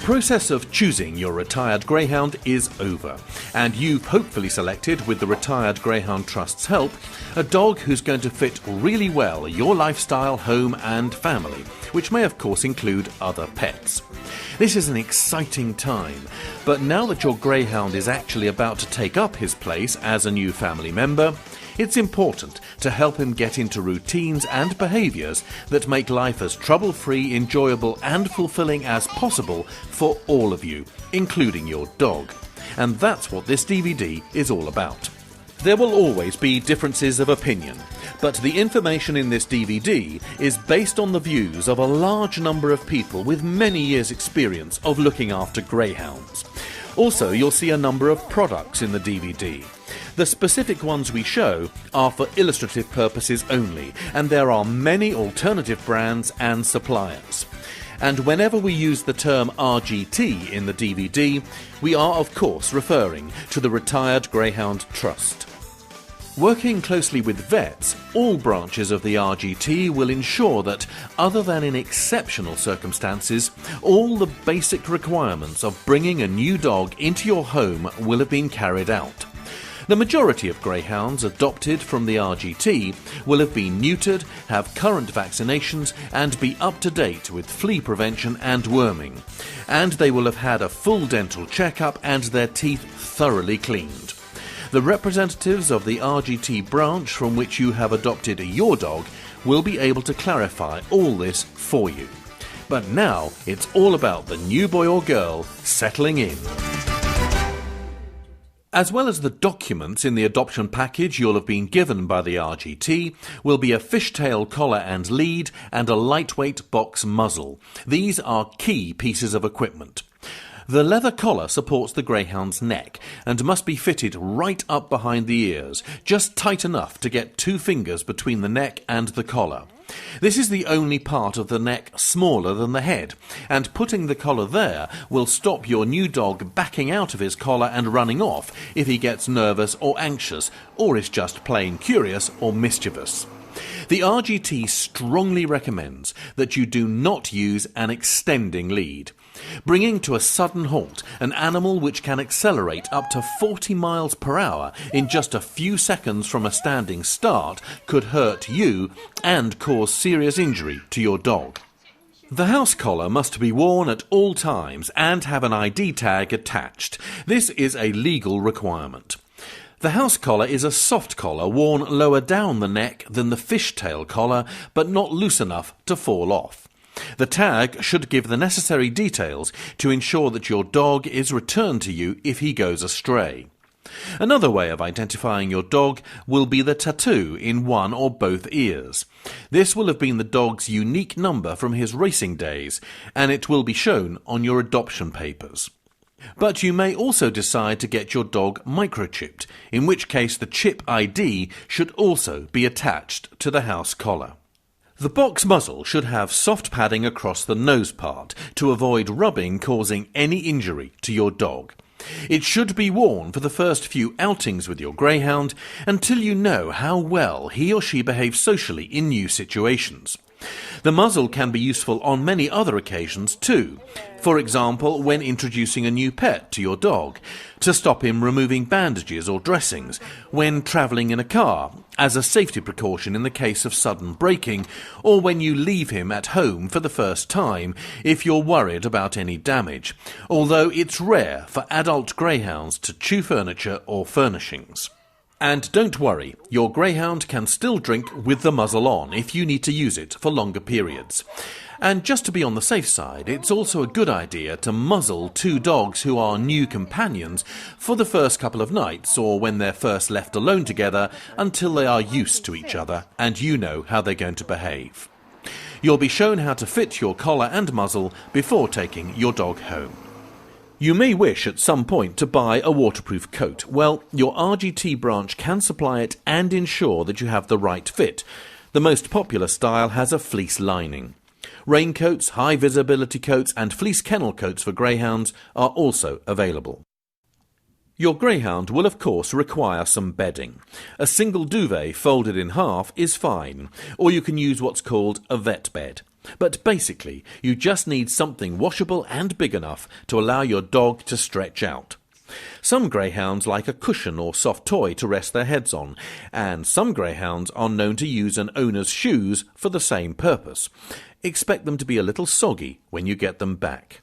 process of choosing your retired Greyhound is over, and you've hopefully selected, with the Retired Greyhound Trust's help, a dog who's going to fit really well your lifestyle, home and family, which may of course include other pets. This is an exciting time, but now that your Greyhound is actually about to take up his place as a new family member, it's important to help him get into routines and behaviours that make life as trouble-free, enjoyable and fulfilling as possible for all of you, including your dog. And that's what this DVD is all about. There will always be differences of opinion, but the information in this DVD is based on the views of a large number of people with many years' experience of looking after greyhounds. Also, you'll see a number of products in the DVD. The specific ones we show are for illustrative purposes only, and there are many alternative brands and suppliers. And whenever we use the term RGT in the DVD, we are of course referring to the Retired Greyhound Trust. Working closely with vets, all branches of the RGT will ensure that, other than in exceptional circumstances, all the basic requirements of bringing a new dog into your home will have been carried out. The majority of greyhounds adopted from the RGT will have been neutered, have current vaccinations and be up to date with flea prevention and worming. And they will have had a full dental checkup and their teeth thoroughly cleaned. The representatives of the RGT branch from which you have adopted your dog will be able to clarify all this for you. But now it's all about the new boy or girl settling in. As well as the documents in the adoption package you'll have been given by the RGT will be a fishtail collar and lead and a lightweight box muzzle. These are key pieces of equipment. The leather collar supports the greyhound's neck and must be fitted right up behind the ears, just tight enough to get 2 fingers between the neck and the collar. This is the only part of the neck smaller than the head, and putting the collar there will stop your new dog backing out of his collar and running off if he gets nervous or anxious, or is just plain curious or mischievous. The RGT strongly recommends that you do not use an extending lead. Bringing to a sudden halt an animal which can accelerate up to 40 miles per hour in just a few seconds from a standing start could hurt you and cause serious injury to your dog. The house collar must be worn at all times and have an ID tag attached. This is a legal requirement. The house collar is a soft collar worn lower down the neck than the fishtail collar, but not loose enough to fall off. The tag should give the necessary details to ensure that your dog is returned to you if he goes astray. Another way of identifying your dog will be the tattoo in one or both ears. This will have been the dog's unique number from his racing days, and it will be shown on your adoption papers. But you may also decide to get your dog microchipped, in which case the chip ID should also be attached to the house collar. The box muzzle should have soft padding across the nose part to avoid rubbing causing any injury to your dog. It should be worn for the first few outings with your greyhound until you know how well he or she behaves socially in new situations. The muzzle can be useful on many other occasions too. For example, when introducing a new pet to your dog, to stop him removing bandages or dressings, when travelling in a car, as a safety precaution in the case of sudden braking, or when you leave him at home for the first time if you're worried about any damage, although it's rare for adult greyhounds to chew furniture or furnishings. And don't worry, your greyhound can still drink with the muzzle on if you need to use it for longer periods. And just to be on the safe side, it's also a good idea to muzzle 2 dogs who are new companions for the first couple of nights or when they're first left alone together until they are used to each other and you know how they're going to behave. You'll be shown how to fit your collar and muzzle before taking your dog home. You may wish at some point to buy a waterproof coat. Well, your RGT branch can supply it and ensure that you have the right fit. The most popular style has a fleece lining. Raincoats, high visibility coats and fleece kennel coats for greyhounds are also available. Your greyhound will of course require some bedding. A single duvet folded in half is fine, or you can use what's called a vet bed. But basically, you just need something washable and big enough to allow your dog to stretch out. Some greyhounds like a cushion or soft toy to rest their heads on, and some greyhounds are known to use an owner's shoes for the same purpose. Expect them to be a little soggy when you get them back.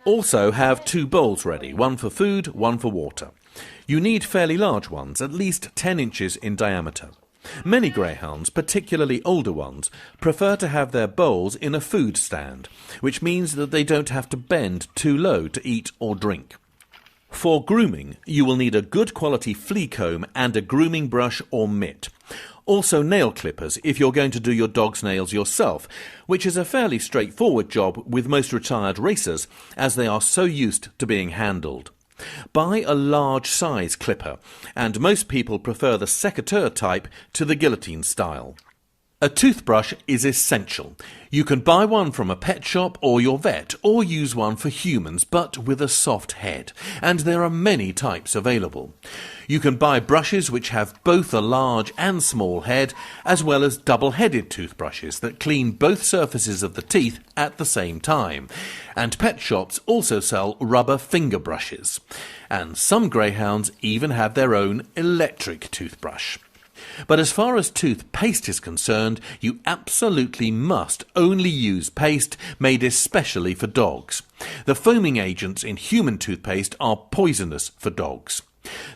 Also have 2 bowls ready, one for food, one for water. You need fairly large ones, at least 10 inches in diameter. Many greyhounds, particularly older ones, prefer to have their bowls in a food stand, which means that they don't have to bend too low to eat or drink. For grooming, you will need a good quality flea comb and a grooming brush or mitt. Also nail clippers if you're going to do your dog's nails yourself, which is a fairly straightforward job with most retired racers, as they are so used to being handled. Buy a large size clipper, and most people prefer the sécateur type to the guillotine style. A toothbrush is essential. You can buy one from a pet shop or your vet, or use one for humans but with a soft head, and there are many types available. You can buy brushes which have both a large and small head, as well as double-headed toothbrushes that clean both surfaces of the teeth at the same time. And pet shops also sell rubber finger brushes. And some greyhounds even have their own electric toothbrush. But as far as toothpaste is concerned, you absolutely must only use paste made especially for dogs. The foaming agents in human toothpaste are poisonous for dogs.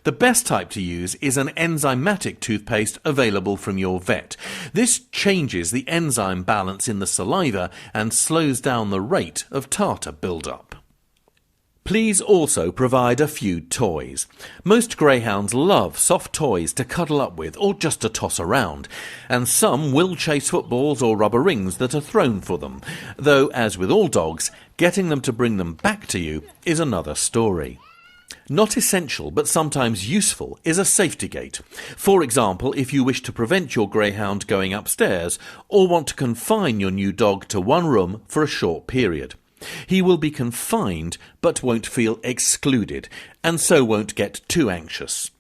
The best type to use is an enzymatic toothpaste available from your vet. This changes the enzyme balance in the saliva and slows down the rate of tartar build-up. Please also provide a few toys. Most greyhounds love soft toys to cuddle up with or just to toss around, and some will chase footballs or rubber rings that are thrown for them, though, as with all dogs, getting them to bring them back to you is another story. Not essential, but sometimes useful, is a safety gate. For example, if you wish to prevent your greyhound going upstairs or want to confine your new dog to one room for a short period. He will be confined but won't feel excluded, and so won't get too anxious.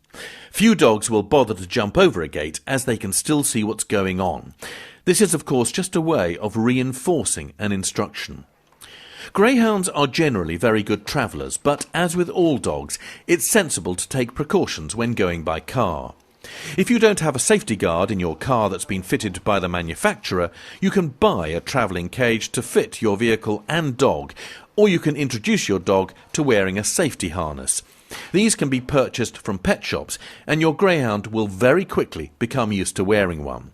Few dogs will bother to jump over a gate as they can still see what's going on. This is of course just a way of reinforcing an instruction. Greyhounds are generally very good travellers, but as with all dogs, it's sensible to take precautions when going by car. If you don't have a safety guard in your car that's been fitted by the manufacturer, you can buy a travelling cage to fit your vehicle and dog, or you can introduce your dog to wearing a safety harness. These can be purchased from pet shops, and your greyhound will very quickly become used to wearing one.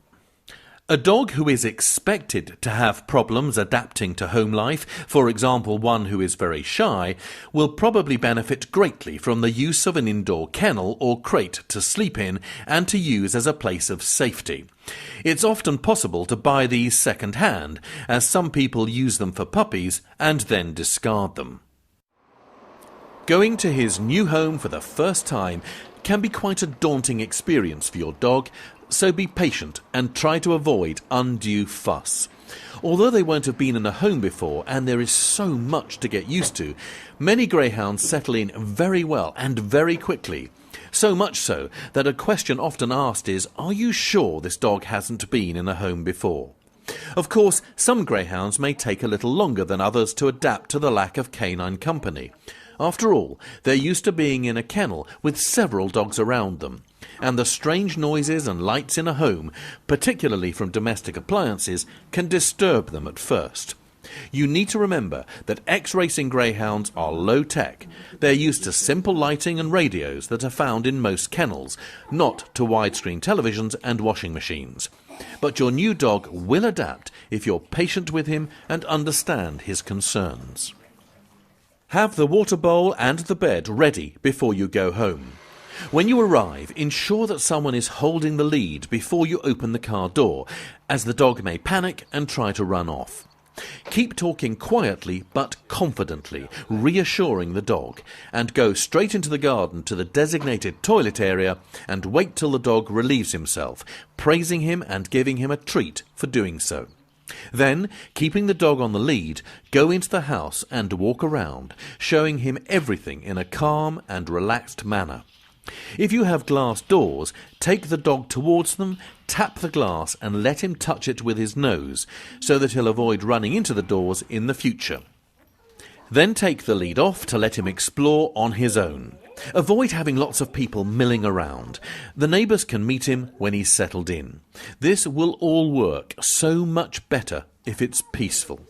A dog who is expected to have problems adapting to home life, for example one who is very shy, will probably benefit greatly from the use of an indoor kennel or crate to sleep in and to use as a place of safety. It's often possible to buy these second-hand, as some people use them for puppies and then discard them. Going to his new home for the first time can be quite a daunting experience for your dog, so be patient and try to avoid undue fuss. Although they won't have been in a home before and there is so much to get used to, many greyhounds settle in very well and very quickly. So much so that a question often asked is, are you sure this dog hasn't been in a home before? Of course, some greyhounds may take a little longer than others to adapt to the lack of canine company. After all, they're used to being in a kennel with several dogs around them, and the strange noises and lights in a home, particularly from domestic appliances, can disturb them at first. You need to remember that ex-racing greyhounds are low-tech. They're used to simple lighting and radios that are found in most kennels, not to widescreen televisions and washing machines. But your new dog will adapt if you're patient with him and understand his concerns. Have the water bowl and the bed ready before you go home. When you arrive, ensure that someone is holding the lead before you open the car door, as the dog may panic and try to run off. Keep talking quietly but confidently, reassuring the dog, and go straight into the garden to the designated toilet area and wait till the dog relieves himself, praising him and giving him a treat for doing so. Then, keeping the dog on the lead, go into the house and walk around, showing him everything in a calm and relaxed manner. If you have glass doors, take the dog towards them, tap the glass and let him touch it with his nose so that he'll avoid running into the doors in the future. Then take the lead off to let him explore on his own. Avoid having lots of people milling around. The neighbours can meet him when he's settled in. This will all work so much better if it's peaceful.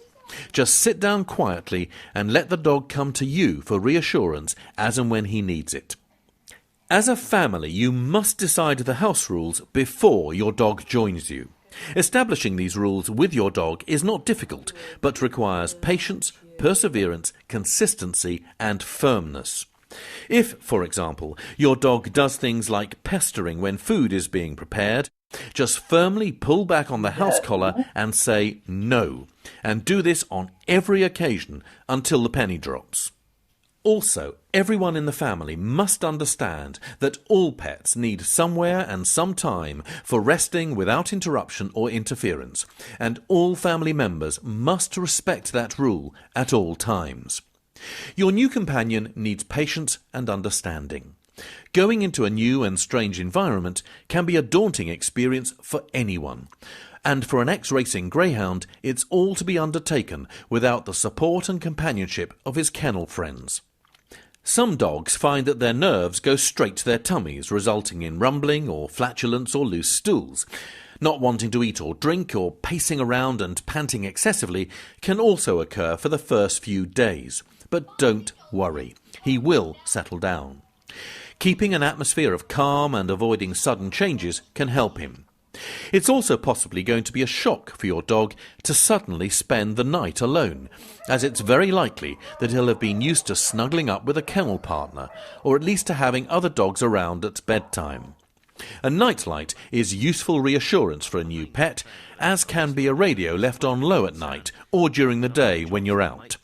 Just sit down quietly and let the dog come to you for reassurance as and when he needs it. As a family, you must decide the house rules before your dog joins you. Establishing these rules with your dog is not difficult, but requires patience, perseverance, consistency, and firmness. If, for example, your dog does things like pestering when food is being prepared, just firmly pull back on the house collar and say no, and do this on every occasion until the penny drops. Also, everyone in the family must understand that all pets need somewhere and some time for resting without interruption or interference, and all family members must respect that rule at all times. Your new companion needs patience and understanding. Going into a new and strange environment can be a daunting experience for anyone. And for an ex-racing greyhound, it's all to be undertaken without the support and companionship of his kennel friends. Some dogs find that their nerves go straight to their tummies, resulting in rumbling or flatulence or loose stools. Not wanting to eat or drink or pacing around and panting excessively can also occur for the first few days. But don't worry, he will settle down. Keeping an atmosphere of calm and avoiding sudden changes can help him. It's also possibly going to be a shock for your dog to suddenly spend the night alone, as it's very likely that he'll have been used to snuggling up with a kennel partner, or at least to having other dogs around at bedtime. A nightlight is useful reassurance for a new pet, as can be a radio left on low at night or during the day when you're out.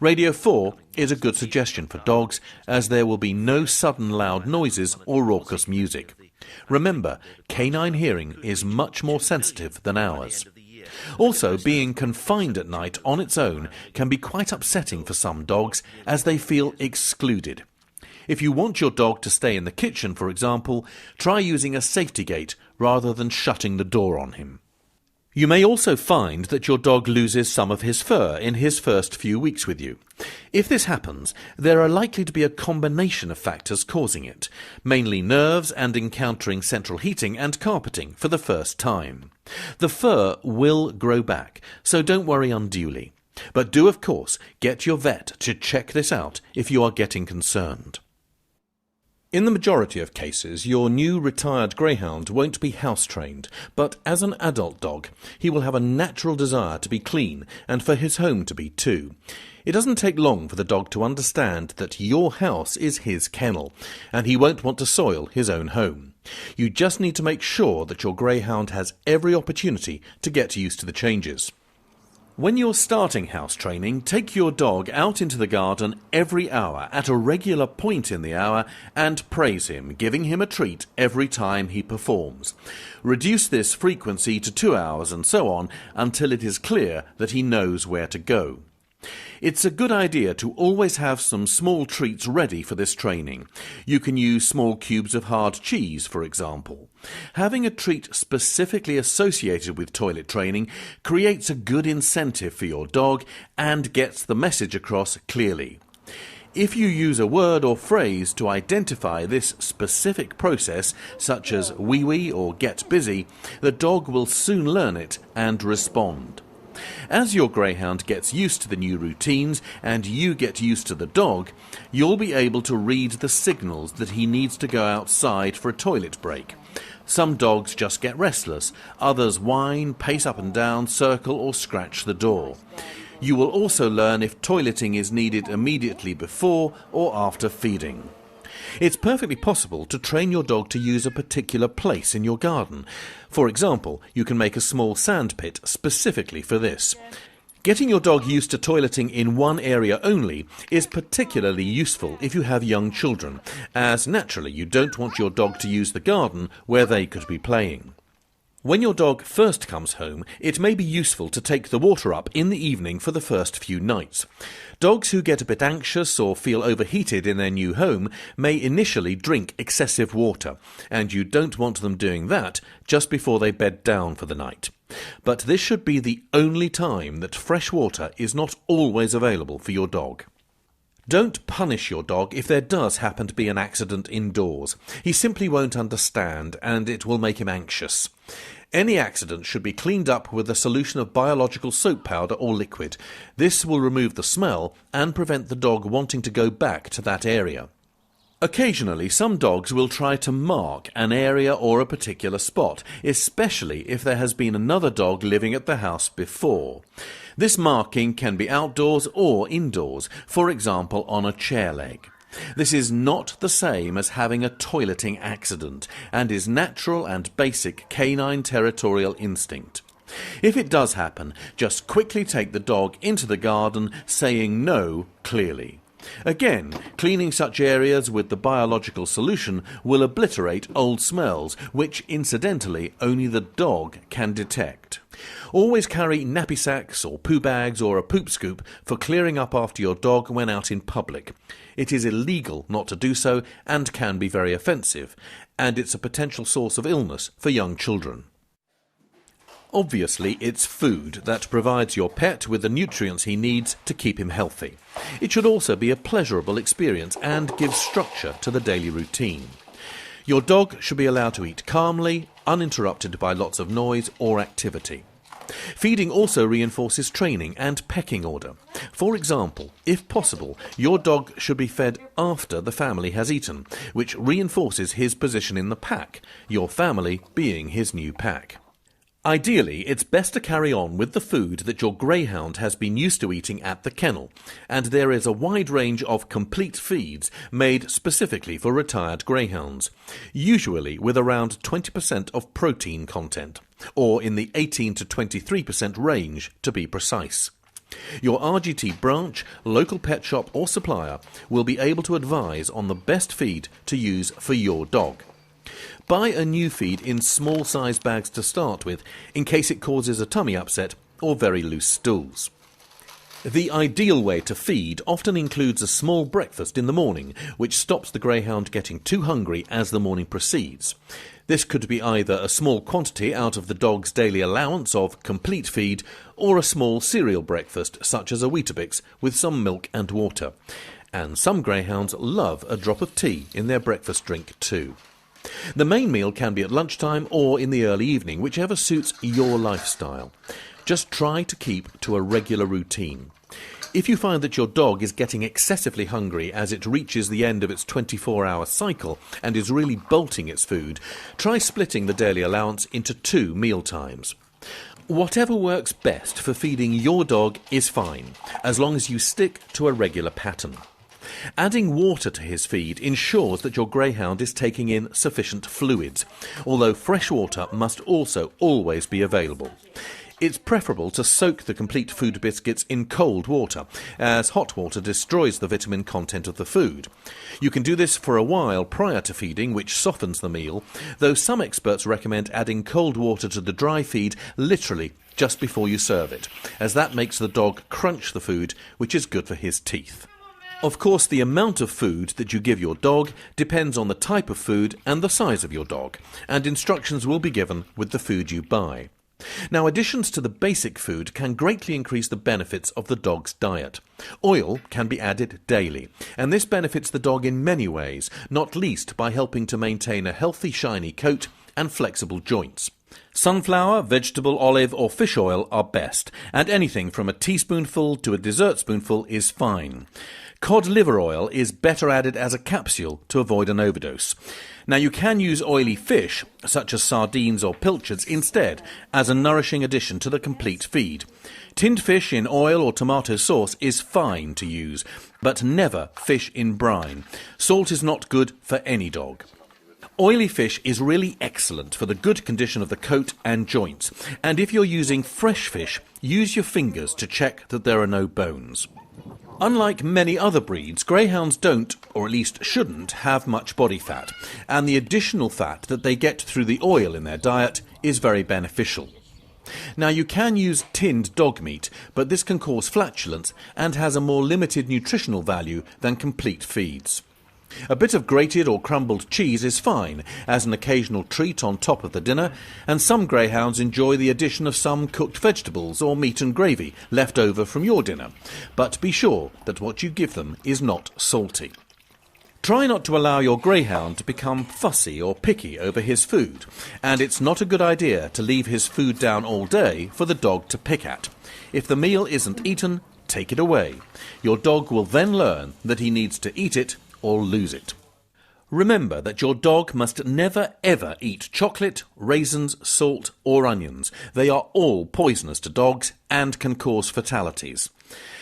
Radio 4 is a good suggestion for dogs, as there will be no sudden loud noises or raucous music. Remember, canine hearing is much more sensitive than ours. Also, being confined at night on its own can be quite upsetting for some dogs, as they feel excluded. If you want your dog to stay in the kitchen, for example, try using a safety gate rather than shutting the door on him. You may also find that your dog loses some of his fur in his first few weeks with you. If this happens, there are likely to be a combination of factors causing it, mainly nerves and encountering central heating and carpeting for the first time. The fur will grow back, so don't worry unduly. But do, of course, get your vet to check this out if you are getting concerned. In the majority of cases, your new retired greyhound won't be house-trained, but as an adult dog, he will have a natural desire to be clean and for his home to be too. It doesn't take long for the dog to understand that your house is his kennel, and he won't want to soil his own home. You just need to make sure that your greyhound has every opportunity to get used to the changes. When you're starting house training, take your dog out into the garden every hour at a regular point in the hour and praise him, giving him a treat every time he performs. Reduce this frequency to 2 hours and so on until it is clear that he knows where to go. It's a good idea to always have some small treats ready for this training. You can use small cubes of hard cheese, for example. Having a treat specifically associated with toilet training creates a good incentive for your dog and gets the message across clearly. If you use a word or phrase to identify this specific process, such as wee-wee or get busy, the dog will soon learn it and respond. As your greyhound gets used to the new routines and you get used to the dog, you'll be able to read the signals that he needs to go outside for a toilet break. Some dogs just get restless, others whine, pace up and down, circle or scratch the door. You will also learn if toileting is needed immediately before or after feeding. It's perfectly possible to train your dog to use a particular place in your garden. For example, you can make a small sand pit specifically for this. Getting your dog used to toileting in one area only is particularly useful if you have young children, as naturally you don't want your dog to use the garden where they could be playing. When your dog first comes home, it may be useful to take the water up in the evening for the first few nights. Dogs who get a bit anxious or feel overheated in their new home may initially drink excessive water, and you don't want them doing that just before they bed down for the night. But this should be the only time that fresh water is not always available for your dog. Don't punish your dog if there does happen to be an accident indoors. He simply won't understand, and it will make him anxious. Any accident should be cleaned up with a solution of biological soap powder or liquid. This will remove the smell and prevent the dog wanting to go back to that area. Occasionally, some dogs will try to mark an area or a particular spot, especially if there has been another dog living at the house before. This marking can be outdoors or indoors, for example on a chair leg. This is not the same as having a toileting accident and is natural and basic canine territorial instinct. If it does happen, just quickly take the dog into the garden, saying no clearly. Again, cleaning such areas with the biological solution will obliterate old smells, which incidentally only the dog can detect. Always carry nappy sacks or poo bags or a poop scoop for clearing up after your dog when out in public. It is illegal not to do so and can be very offensive, and it's a potential source of illness for young children. Obviously, it's food that provides your pet with the nutrients he needs to keep him healthy. It should also be a pleasurable experience and give structure to the daily routine. Your dog should be allowed to eat calmly, uninterrupted by lots of noise or activity. Feeding also reinforces training and pecking order. For example, if possible, your dog should be fed after the family has eaten, which reinforces his position in the pack, your family being his new pack. Ideally, it's best to carry on with the food that your Greyhound has been used to eating at the kennel, and there is a wide range of complete feeds made specifically for retired Greyhounds, usually with around 20% of protein content, or in the 18 to 23% range to be precise. Your RGT branch, local pet shop or supplier will be able to advise on the best feed to use for your dog. Buy a new feed in small size bags to start with, in case it causes a tummy upset or very loose stools. The ideal way to feed often includes a small breakfast in the morning, which stops the Greyhound getting too hungry as the morning proceeds. This could be either a small quantity out of the dog's daily allowance of complete feed, or a small cereal breakfast such as a Weetabix with some milk and water. And some Greyhounds love a drop of tea in their breakfast drink too. The main meal can be at lunchtime or in the early evening, whichever suits your lifestyle. Just try to keep to a regular routine. If you find that your dog is getting excessively hungry as it reaches the end of its 24-hour cycle and is really bolting its food, try splitting the daily allowance into 2 meal times. Whatever works best for feeding your dog is fine, as long as you stick to a regular pattern. Adding water to his feed ensures that your Greyhound is taking in sufficient fluids, although fresh water must also always be available. It's preferable to soak the complete food biscuits in cold water, as hot water destroys the vitamin content of the food. You can do this for a while prior to feeding, which softens the meal, though some experts recommend adding cold water to the dry feed literally just before you serve it, as that makes the dog crunch the food, which is good for his teeth. Of course, the amount of food that you give your dog depends on the type of food and the size of your dog, and instructions will be given with the food you buy. Now, additions to the basic food can greatly increase the benefits of the dog's diet. Oil can be added daily, and this benefits the dog in many ways, not least by helping to maintain a healthy, shiny coat and flexible joints. Sunflower, vegetable, olive or fish oil are best, and anything from a teaspoonful to a dessert spoonful is fine. Cod liver oil is better added as a capsule to avoid an overdose. Now, you can use oily fish, such as sardines or pilchards, instead, as a nourishing addition to the complete feed. Tinned fish in oil or tomato sauce is fine to use, but never fish in brine. Salt is not good for any dog. Oily fish is really excellent for the good condition of the coat and joints, and if you're using fresh fish, use your fingers to check that there are no bones. Unlike many other breeds, Greyhounds don't, or at least shouldn't, have much body fat, and the additional fat that they get through the oil in their diet is very beneficial. Now, you can use tinned dog meat, but this can cause flatulence and has a more limited nutritional value than complete feeds. A bit of grated or crumbled cheese is fine as an occasional treat on top of the dinner, and some greyhounds enjoy the addition of some cooked vegetables or meat and gravy left over from your dinner. But be sure that what you give them is not salty. Try not to allow your greyhound to become fussy or picky over his food, and it's not a good idea to leave his food down all day for the dog to pick at. If the meal isn't eaten, take it away. Your dog will then learn that he needs to eat it or lose it. Remember that your dog must never ever eat chocolate, raisins, salt or onions. They are all poisonous to dogs and can cause fatalities.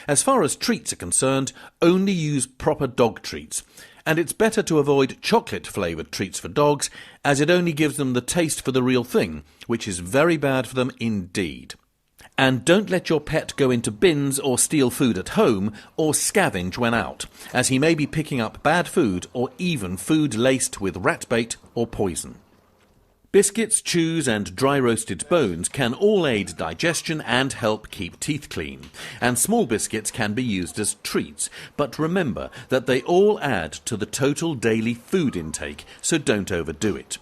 As far as treats are concerned, only use proper dog treats. And it's better to avoid chocolate-flavoured treats for dogs, as it only gives them the taste for the real thing, which is very bad for them indeed. And don't let your pet go into bins or steal food at home or scavenge when out, as he may be picking up bad food or even food laced with rat bait or poison. Biscuits, chews and dry roasted bones can all aid digestion and help keep teeth clean. And small biscuits can be used as treats, but remember that they all add to the total daily food intake, so don't overdo it.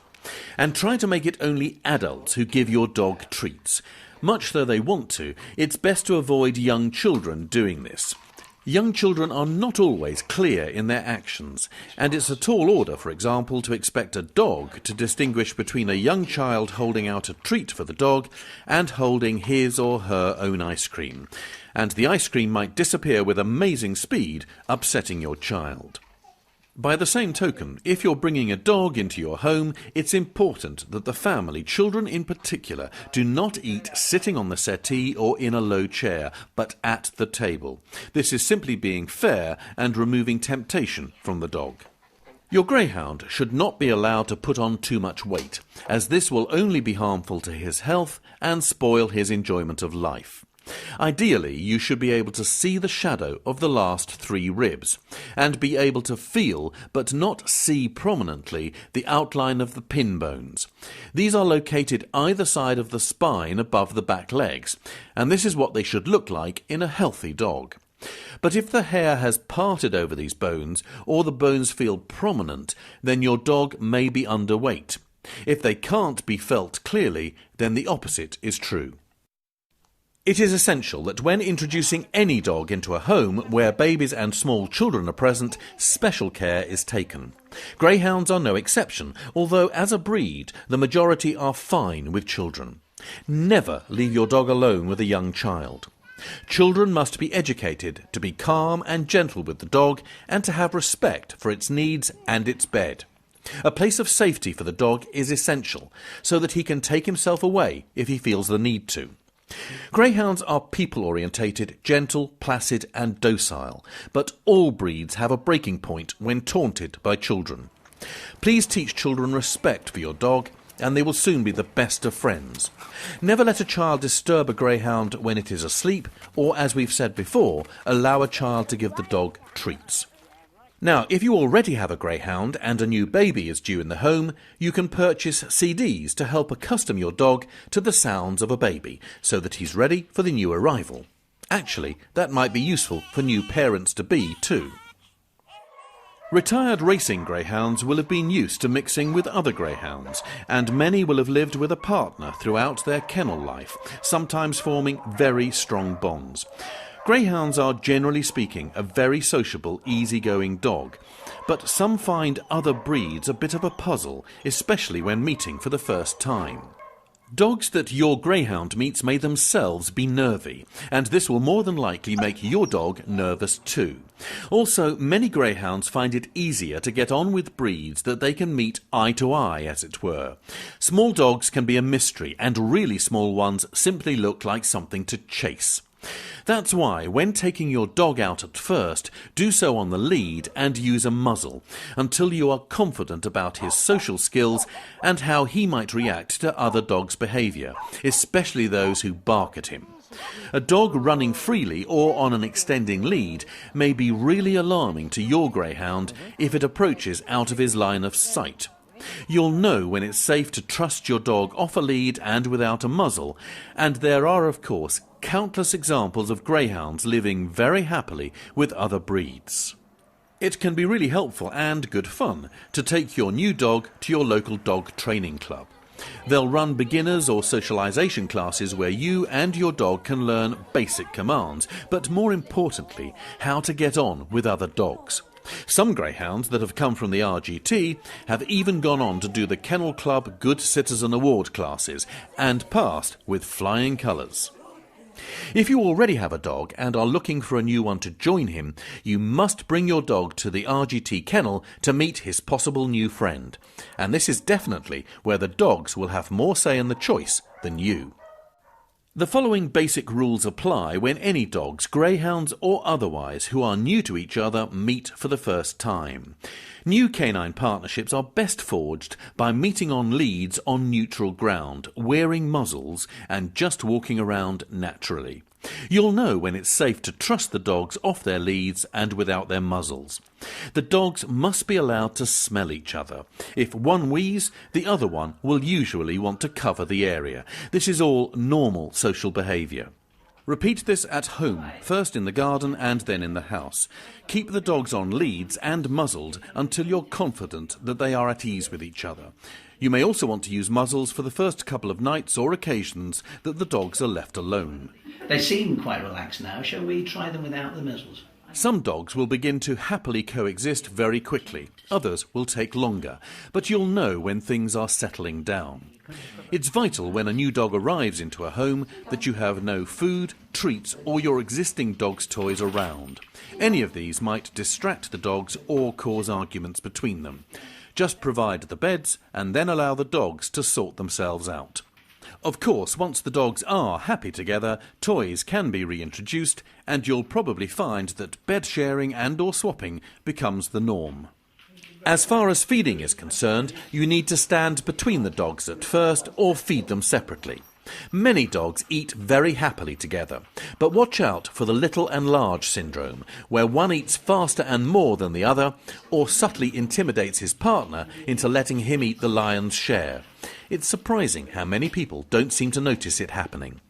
And try to make it only adults who give your dog treats. Much though they want to, it's best to avoid young children doing this. Young children are not always clear in their actions, and it's a tall order, for example, to expect a dog to distinguish between a young child holding out a treat for the dog and holding his or her own ice cream. And the ice cream might disappear with amazing speed, upsetting your child. By the same token, if you're bringing a dog into your home, it's important that the family, children in particular, do not eat sitting on the settee or in a low chair, but at the table. This is simply being fair and removing temptation from the dog. Your greyhound should not be allowed to put on too much weight, as this will only be harmful to his health and spoil his enjoyment of life. Ideally, you should be able to see the shadow of the last 3 ribs, and be able to feel, but not see prominently, the outline of the pin bones. These are located either side of the spine above the back legs, and this is what they should look like in a healthy dog. But if the hair has parted over these bones, or the bones feel prominent, then your dog may be underweight. If they can't be felt clearly, then the opposite is true. It is essential that when introducing any dog into a home where babies and small children are present, special care is taken. Greyhounds are no exception, although as a breed, the majority are fine with children. Never leave your dog alone with a young child. Children must be educated to be calm and gentle with the dog and to have respect for its needs and its bed. A place of safety for the dog is essential, so that he can take himself away if he feels the need to. Greyhounds are people-orientated, gentle, placid and docile, but all breeds have a breaking point when taunted by children. Please teach children respect for your dog, and they will soon be the best of friends. Never let a child disturb a greyhound when it is asleep, or, as we've said before, allow a child to give the dog treats. Now, if you already have a greyhound and a new baby is due in the home, you can purchase CDs to help accustom your dog to the sounds of a baby, so that he's ready for the new arrival. Actually, that might be useful for new parents-to-be too. Retired racing greyhounds will have been used to mixing with other greyhounds, and many will have lived with a partner throughout their kennel life, sometimes forming very strong bonds. Greyhounds are, generally speaking, a very sociable, easygoing dog, but some find other breeds a bit of a puzzle, especially when meeting for the first time. Dogs that your greyhound meets may themselves be nervy, and this will more than likely make your dog nervous too. Also, many greyhounds find it easier to get on with breeds that they can meet eye to eye, as it were. Small dogs can be a mystery, and really small ones simply look like something to chase. That's why, when taking your dog out at first, do so on the lead and use a muzzle, until you are confident about his social skills and how he might react to other dogs' behaviour, especially those who bark at him. A dog running freely or on an extending lead may be really alarming to your greyhound if it approaches out of his line of sight. You'll know when it's safe to trust your dog off a lead and without a muzzle, and there are, of course, countless examples of greyhounds living very happily with other breeds. It can be really helpful and good fun to take your new dog to your local dog training club. They'll run beginners or socialization classes where you and your dog can learn basic commands, but more importantly, how to get on with other dogs. Some greyhounds that have come from the RGT have even gone on to do the Kennel Club Good Citizen Award classes and passed with flying colours. If you already have a dog and are looking for a new one to join him, you must bring your dog to the RGT kennel to meet his possible new friend. And this is definitely where the dogs will have more say in the choice than you. The following basic rules apply when any dogs, greyhounds or otherwise, who are new to each other meet for the first time. New canine partnerships are best forged by meeting on leads on neutral ground, wearing muzzles and just walking around naturally. You'll know when it's safe to trust the dogs off their leads and without their muzzles. The dogs must be allowed to smell each other. If one wheezes, the other one will usually want to cover the area. This is all normal social behaviour. Repeat this at home, first in the garden and then in the house. Keep the dogs on leads and muzzled until you're confident that they are at ease with each other. You may also want to use muzzles for the first couple of nights or occasions that the dogs are left alone. They seem quite relaxed now. Shall we try them without the muzzles? Some dogs will begin to happily coexist very quickly. Others will take longer, but you'll know when things are settling down. It's vital when a new dog arrives into a home that you have no food, treats or your existing dog's toys around. Any of these might distract the dogs or cause arguments between them. Just provide the beds and then allow the dogs to sort themselves out. Of course, once the dogs are happy together, toys can be reintroduced and you'll probably find that bed sharing and or swapping becomes the norm. As far as feeding is concerned, you need to stand between the dogs at first or feed them separately. Many dogs eat very happily together, but watch out for the little and large syndrome, where one eats faster and more than the other, or subtly intimidates his partner into letting him eat the lion's share. It's surprising how many people don't seem to notice it happening.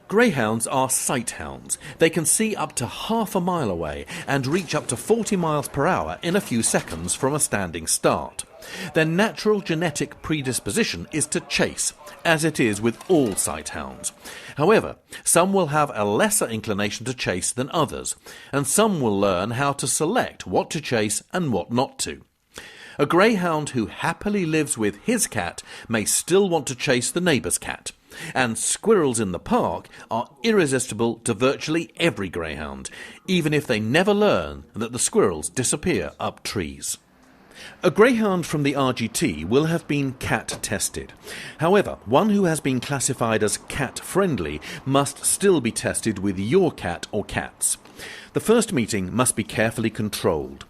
Greyhounds are sight hounds. They can see up to half a mile away and reach up to 40 miles per hour in a few seconds from a standing start. Their natural genetic predisposition is to chase, as it is with all sight hounds. However, some will have a lesser inclination to chase than others, and some will learn how to select what to chase and what not to. A greyhound who happily lives with his cat may still want to chase the neighbour's cat. And squirrels in the park are irresistible to virtually every greyhound, even if they never learn that the squirrels disappear up trees. A greyhound from the RGT will have been cat tested. However, one who has been classified as cat friendly must still be tested with your cat or cats. The first meeting must be carefully controlled.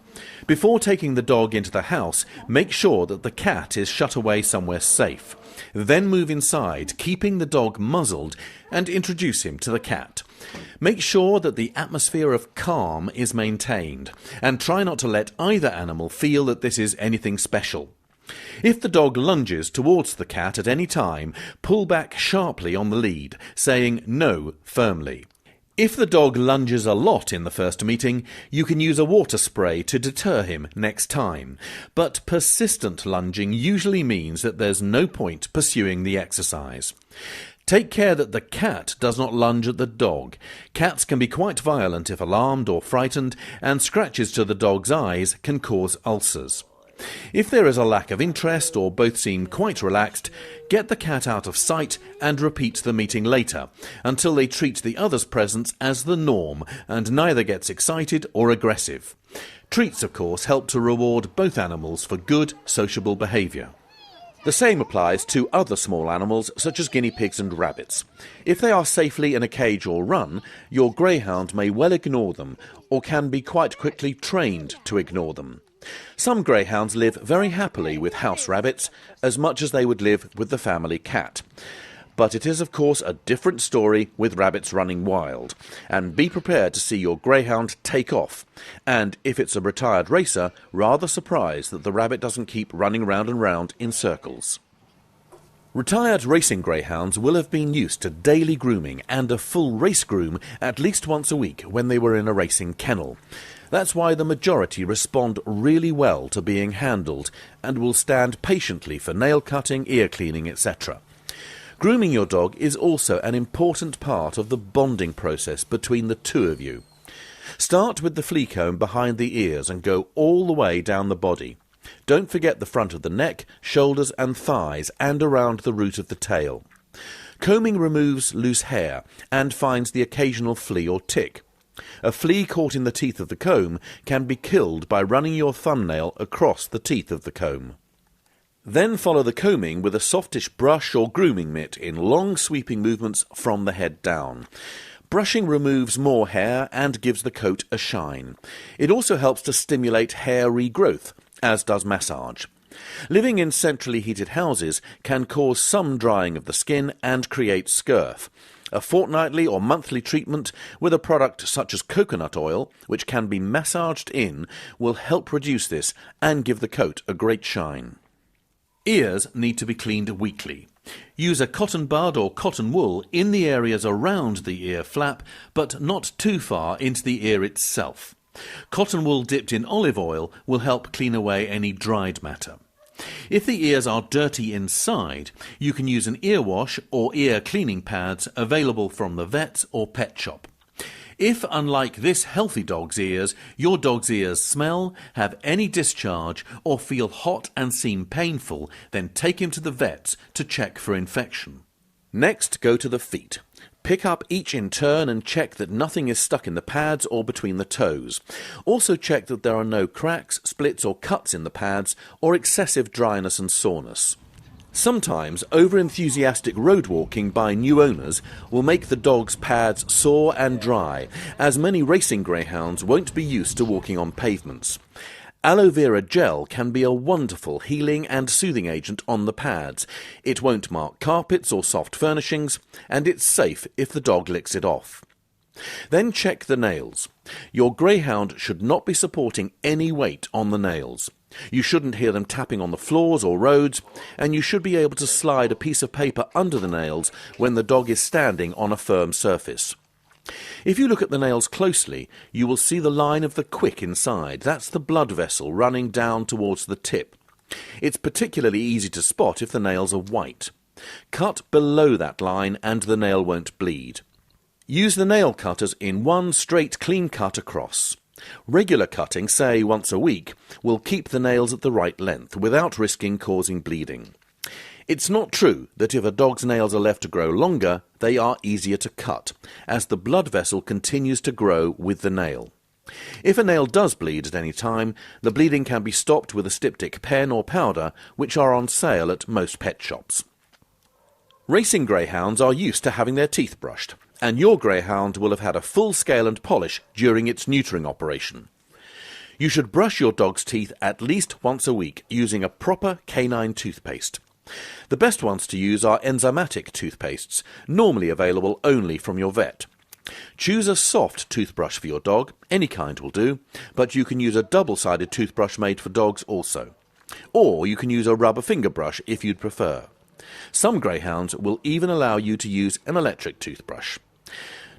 Before taking the dog into the house, make sure that the cat is shut away somewhere safe. Then move inside, keeping the dog muzzled, and introduce him to the cat. Make sure that the atmosphere of calm is maintained, and try not to let either animal feel that this is anything special. If the dog lunges towards the cat at any time, pull back sharply on the lead, saying no firmly. If the dog lunges a lot in the first meeting, you can use a water spray to deter him next time. But persistent lunging usually means that there's no point pursuing the exercise. Take care that the cat does not lunge at the dog. Cats can be quite violent if alarmed or frightened, and scratches to the dog's eyes can cause ulcers. If there is a lack of interest or both seem quite relaxed, get the cat out of sight and repeat the meeting later, until they treat the other's presence as the norm and neither gets excited or aggressive. Treats, of course, help to reward both animals for good, sociable behaviour. The same applies to other small animals such as guinea pigs and rabbits. If they are safely in a cage or run, your greyhound may well ignore them, or can be quite quickly trained to ignore them. Some greyhounds live very happily with house rabbits, as much as they would live with the family cat. But it is, of course, a different story with rabbits running wild. And be prepared to see your greyhound take off. And if it's a retired racer, rather surprised that the rabbit doesn't keep running round and round in circles. Retired racing greyhounds will have been used to daily grooming and a full race groom at least once a week when they were in a racing kennel. That's why the majority respond really well to being handled and will stand patiently for nail cutting, ear cleaning, etc. Grooming your dog is also an important part of the bonding process between the two of you. Start with the flea comb behind the ears and go all the way down the body. Don't forget the front of the neck, shoulders and thighs and around the root of the tail. Combing removes loose hair and finds the occasional flea or tick. A flea caught in the teeth of the comb can be killed by running your thumbnail across the teeth of the comb. Then follow the combing with a softish brush or grooming mitt in long sweeping movements from the head down. Brushing removes more hair and gives the coat a shine. It also helps to stimulate hair regrowth, as does massage. Living in centrally heated houses can cause some drying of the skin and create scurf. A fortnightly or monthly treatment with a product such as coconut oil, which can be massaged in, will help reduce this and give the coat a great shine. Ears need to be cleaned weekly. Use a cotton bud or cotton wool in the areas around the ear flap, but not too far into the ear itself. Cotton wool dipped in olive oil will help clean away any dried matter. If the ears are dirty inside, you can use an ear wash or ear cleaning pads available from the vet or pet shop. If, unlike this healthy dog's ears, your dog's ears smell, have any discharge, or feel hot and seem painful, then take him to the vet to check for infection. Next, go to the feet. Pick up each in turn and check that nothing is stuck in the pads or between the toes. Also check that there are no cracks, splits or cuts in the pads or excessive dryness and soreness. Sometimes over-enthusiastic road walking by new owners will make the dog's pads sore and dry, as many racing greyhounds won't be used to walking on pavements. Aloe vera gel can be a wonderful healing and soothing agent on the pads. It won't mark carpets or soft furnishings, and it's safe if the dog licks it off. Then check the nails. Your greyhound should not be supporting any weight on the nails. You shouldn't hear them tapping on the floors or roads, and you should be able to slide a piece of paper under the nails when the dog is standing on a firm surface. If you look at the nails closely, you will see the line of the quick inside. That's the blood vessel running down towards the tip. It's particularly easy to spot if the nails are white. Cut below that line and the nail won't bleed. Use the nail cutters in one straight clean cut across. Regular cutting, say once a week, will keep the nails at the right length without risking causing bleeding. It's not true that if a dog's nails are left to grow longer, they are easier to cut, as the blood vessel continues to grow with the nail. If a nail does bleed at any time, the bleeding can be stopped with a styptic pen or powder, which are on sale at most pet shops. Racing greyhounds are used to having their teeth brushed, and your greyhound will have had a full scale and polish during its neutering operation. You should brush your dog's teeth at least once a week using a proper canine toothpaste. The best ones to use are enzymatic toothpastes, normally available only from your vet. Choose a soft toothbrush for your dog, any kind will do, but you can use a double-sided toothbrush made for dogs also. Or you can use a rubber finger brush if you'd prefer. Some greyhounds will even allow you to use an electric toothbrush.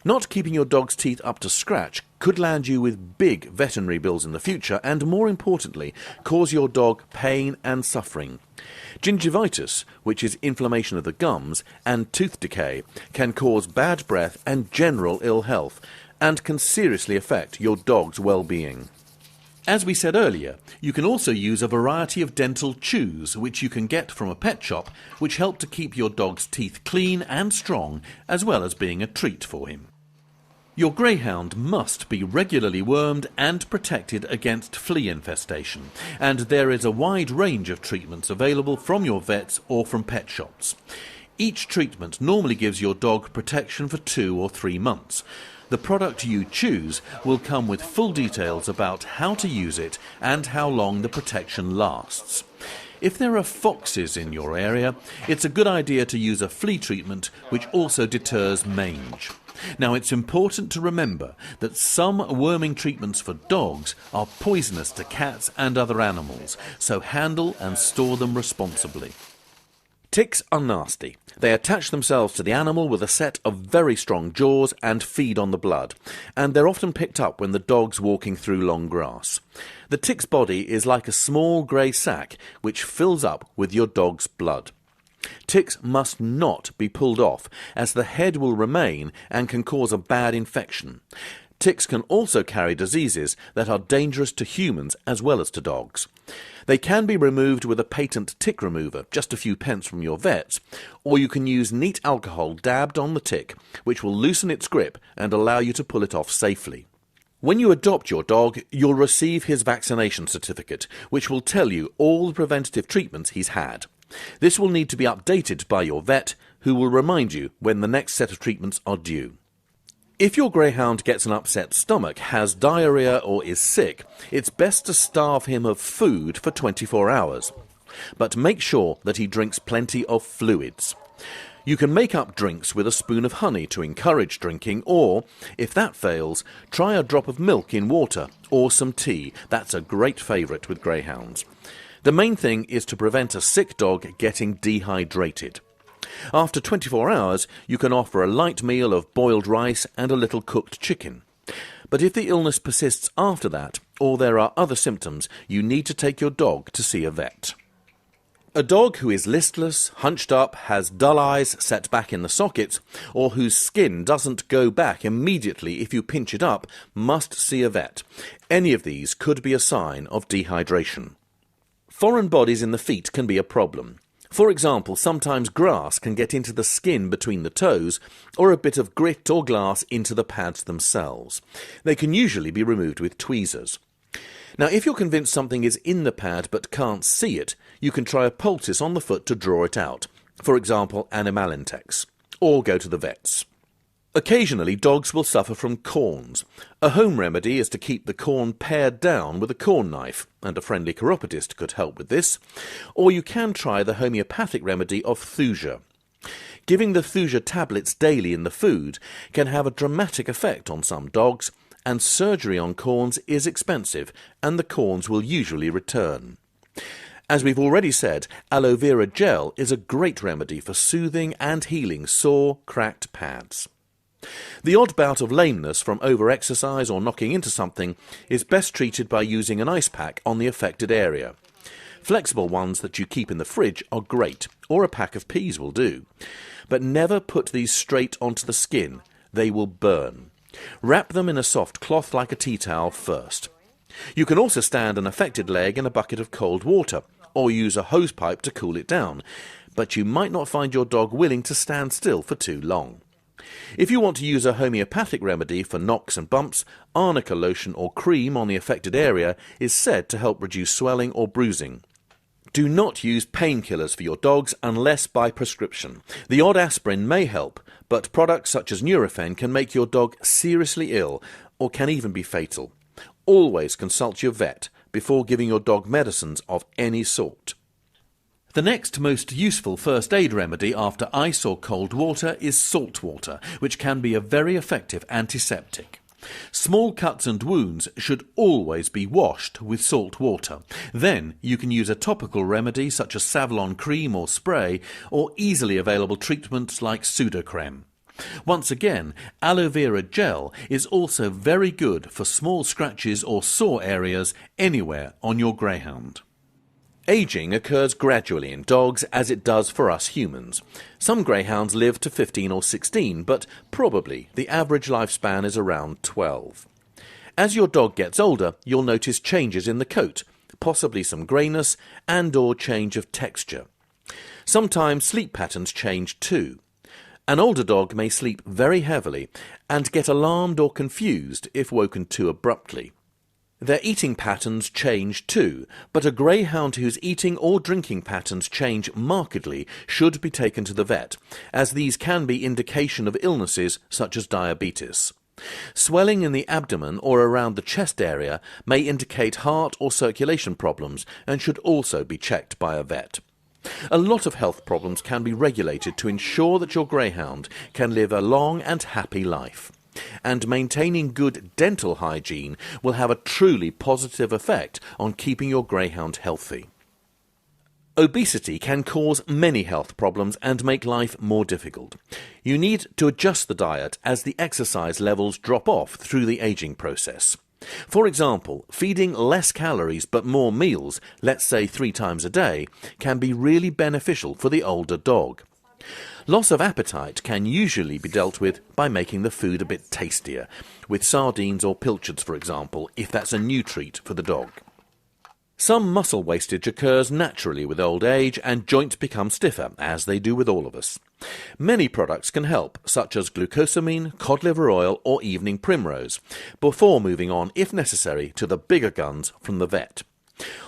Not keeping your dog's teeth up to scratch could land you with big veterinary bills in the future and, more importantly, cause your dog pain and suffering. Gingivitis, which is inflammation of the gums, and tooth decay can cause bad breath and general ill health and can seriously affect your dog's well-being. As we said earlier, you can also use a variety of dental chews which you can get from a pet shop, which help to keep your dog's teeth clean and strong, as well as being a treat for him. Your greyhound must be regularly wormed and protected against flea infestation, and there is a wide range of treatments available from your vets or from pet shops. Each treatment normally gives your dog protection for 2 or 3 months. The product you choose will come with full details about how to use it and how long the protection lasts. If there are foxes in your area, it's a good idea to use a flea treatment which also deters mange. Now, it's important to remember that some worming treatments for dogs are poisonous to cats and other animals, so handle and store them responsibly. Ticks are nasty. They attach themselves to the animal with a set of very strong jaws and feed on the blood, and they're often picked up when the dog's walking through long grass. The tick's body is like a small grey sac which fills up with your dog's blood. Ticks must not be pulled off, as the head will remain and can cause a bad infection. Ticks can also carry diseases that are dangerous to humans as well as to dogs. They can be removed with a patent tick remover, just a few pence from your vets, or you can use neat alcohol dabbed on the tick, which will loosen its grip and allow you to pull it off safely. When you adopt your dog, you'll receive his vaccination certificate, which will tell you all the preventative treatments he's had. This will need to be updated by your vet, who will remind you when the next set of treatments are due. If your greyhound gets an upset stomach, has diarrhea or is sick, it's best to starve him of food for 24 hours. But make sure that he drinks plenty of fluids. You can make up drinks with a spoon of honey to encourage drinking, or, if that fails, try a drop of milk in water or some tea. That's a great favourite with greyhounds. The main thing is to prevent a sick dog getting dehydrated. After 24 hours, you can offer a light meal of boiled rice and a little cooked chicken. But if the illness persists after that, or there are other symptoms, you need to take your dog to see a vet. A dog who is listless, hunched up, has dull eyes set back in the sockets, or whose skin doesn't go back immediately if you pinch it up, must see a vet. Any of these could be a sign of dehydration. Foreign bodies in the feet can be a problem. For example, sometimes grass can get into the skin between the toes, or a bit of grit or glass into the pads themselves. They can usually be removed with tweezers. Now, if you're convinced something is in the pad but can't see it, you can try a poultice on the foot to draw it out, for example Animalintex, or go to the vets. Occasionally, dogs will suffer from corns. A home remedy is to keep the corn pared down with a corn knife, and a friendly chiropodist could help with this. Or you can try the homeopathic remedy of thuja. Giving the thuja tablets daily in the food can have a dramatic effect on some dogs, and surgery on corns is expensive, and the corns will usually return. As we've already said, aloe vera gel is a great remedy for soothing and healing sore, cracked pads. The odd bout of lameness from over-exercise or knocking into something is best treated by using an ice pack on the affected area. Flexible ones that you keep in the fridge are great, or a pack of peas will do. But never put these straight onto the skin. They will burn. Wrap them in a soft cloth like a tea towel first. You can also stand an affected leg in a bucket of cold water, or use a hose pipe to cool it down, but you might not find your dog willing to stand still for too long. If you want to use a homeopathic remedy for knocks and bumps, arnica lotion or cream on the affected area is said to help reduce swelling or bruising. Do not use painkillers for your dogs unless by prescription. The odd aspirin may help, but products such as Nurofen can make your dog seriously ill or can even be fatal. Always consult your vet before giving your dog medicines of any sort. The next most useful first aid remedy after ice or cold water is salt water, which can be a very effective antiseptic. Small cuts and wounds should always be washed with salt water. Then you can use a topical remedy such as Savlon cream or spray, or easily available treatments like Sudocrem. Once again, aloe vera gel is also very good for small scratches or sore areas anywhere on your greyhound. Aging occurs gradually in dogs as it does for us humans. Some greyhounds live to 15 or 16, but probably the average lifespan is around 12. As your dog gets older, you'll notice changes in the coat, possibly some greyness and/or change of texture. Sometimes sleep patterns change too. An older dog may sleep very heavily and get alarmed or confused if woken too abruptly. Their eating patterns change too, but a greyhound whose eating or drinking patterns change markedly should be taken to the vet, as these can be indication of illnesses such as diabetes. Swelling in the abdomen or around the chest area may indicate heart or circulation problems and should also be checked by a vet. A lot of health problems can be regulated to ensure that your greyhound can live a long and happy life. And maintaining good dental hygiene will have a truly positive effect on keeping your greyhound healthy. Obesity can cause many health problems and make life more difficult. You need to adjust the diet as the exercise levels drop off through the aging process. For example, feeding less calories but more meals, let's say 3 times a day, can be really beneficial for the older dog. Loss of appetite can usually be dealt with by making the food a bit tastier, with sardines or pilchards, for example, if that's a new treat for the dog. Some muscle wastage occurs naturally with old age and joints become stiffer, as they do with all of us. Many products can help, such as glucosamine, cod liver oil or evening primrose, before moving on, if necessary, to the bigger guns from the vet.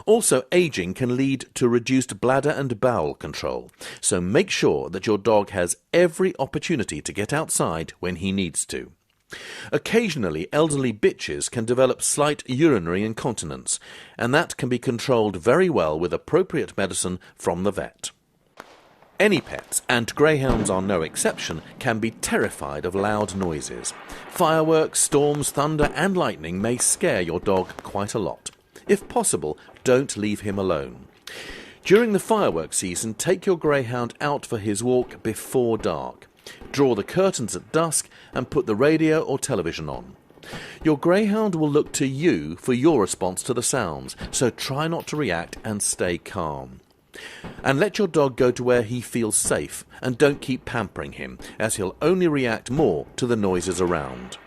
Also, aging can lead to reduced bladder and bowel control, so make sure that your dog has every opportunity to get outside when he needs to. Occasionally, elderly bitches can develop slight urinary incontinence, and that can be controlled very well with appropriate medicine from the vet. Any pets, and greyhounds are no exception, can be terrified of loud noises. Fireworks, storms, thunder and lightning may scare your dog quite a lot. If possible, don't leave him alone. During the fireworks season, take your greyhound out for his walk before dark. Draw the curtains at dusk and put the radio or television on. Your greyhound will look to you for your response to the sounds, so try not to react and stay calm. And let your dog go to where he feels safe, and don't keep pampering him, as he'll only react more to the noises around.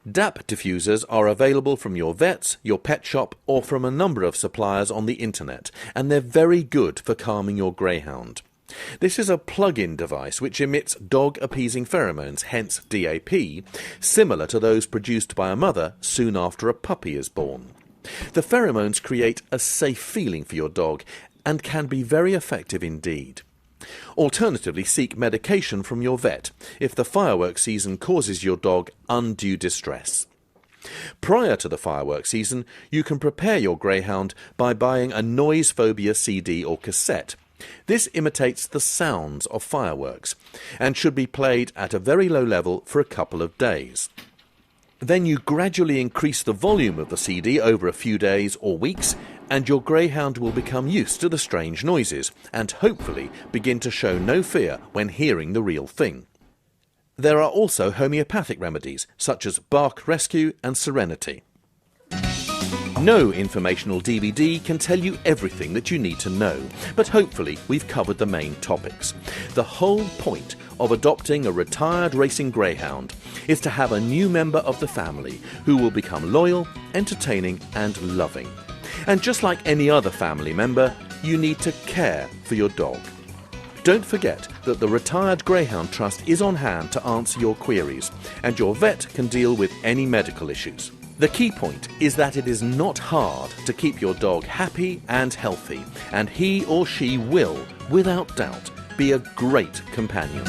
DAP diffusers are available from your vets, your pet shop, or from a number of suppliers on the internet, and they're very good for calming your greyhound. This is a plug-in device which emits dog-appeasing pheromones, hence DAP, similar to those produced by a mother soon after a puppy is born. The pheromones create a safe feeling for your dog and can be very effective indeed. Alternatively, seek medication from your vet if the fireworks season causes your dog undue distress. Prior to the fireworks season, you can prepare your greyhound by buying a noise phobia CD or cassette. This imitates the sounds of fireworks and should be played at a very low level for a couple of days. Then you gradually increase the volume of the CD over a few days or weeks, and your greyhound will become used to the strange noises and hopefully begin to show no fear when hearing the real thing. There are also homeopathic remedies such as Bark Rescue and Serenity. No informational DVD can tell you everything that you need to know, but hopefully we've covered the main topics. The whole point of adopting a retired racing greyhound is to have a new member of the family who will become loyal, entertaining and loving. And just like any other family member, you need to care for your dog. Don't forget that the Retired Greyhound Trust is on hand to answer your queries, and your vet can deal with any medical issues. The key point is that it is not hard to keep your dog happy and healthy, and he or she will, without doubt, be a great companion.